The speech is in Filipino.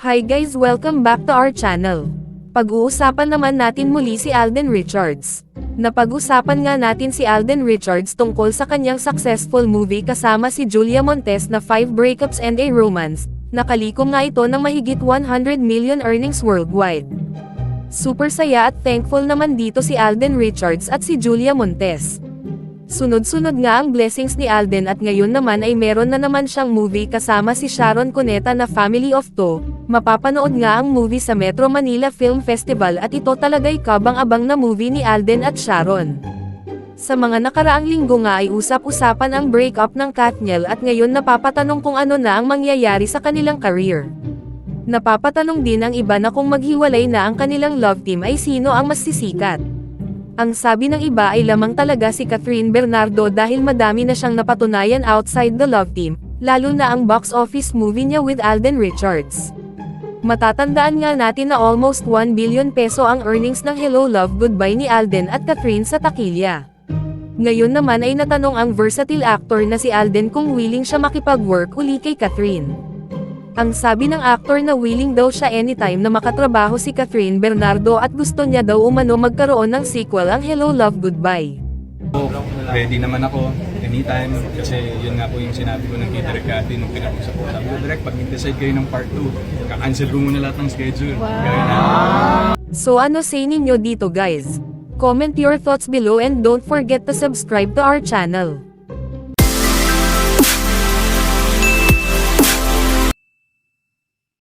Hi guys, welcome back to our channel. Pag-uusapan naman natin muli si Alden Richards. Napag-usapan nga natin si Alden Richards tungkol sa kanyang successful movie kasama si Julia Montes na 5 Breakups and a Romance. Nakalikom nga ito ng mahigit 100 million earnings worldwide. Super saya at thankful naman dito si Alden Richards at si Julia Montes. Sunod-sunod nga ang blessings ni Alden at ngayon naman ay meron na naman siyang movie kasama si Sharon Cuneta na Family of Two. Mapapanood nga ang movie sa Metro Manila Film Festival at ito talaga'y kabang-abang na movie ni Alden at Sharon. Sa mga nakaraang linggo nga ay usap-usapan ang breakup ng Katniel at ngayon napapatanong kung ano na ang mangyayari sa kanilang career. Napapatanong din ang iba na kung maghiwalay na ang kanilang love team ay sino ang mas sisikat. Ang sabi ng iba ay lamang talaga si Catherine Bernardo dahil madami na siyang napatunayan outside the love team, lalo na ang box office movie niya with Alden Richards. Matatandaan nga natin na almost 1 billion peso ang earnings ng Hello Love Goodbye ni Alden at Catherine sa takilya. Ngayon naman ay natanong ang versatile actor na si Alden kung willing siya makipag-work uli kay Catherine. Ang sabi ng actor na willing daw siya anytime na makatrabaho si Catherine Bernardo at gusto niya daw umano magkaroon ng sequel ang Hello Love Goodbye. Ready naman ako anytime kasi yun nga po yung sinabi ko ng kay Direk Cathy nung pinag-usap ko. Sabi ko, Direk, pag decide kayo ng part 2, kakancel ko muna lahat ng schedule. So ano say ninyo dito guys? Comment your thoughts below and don't forget to subscribe to our channel.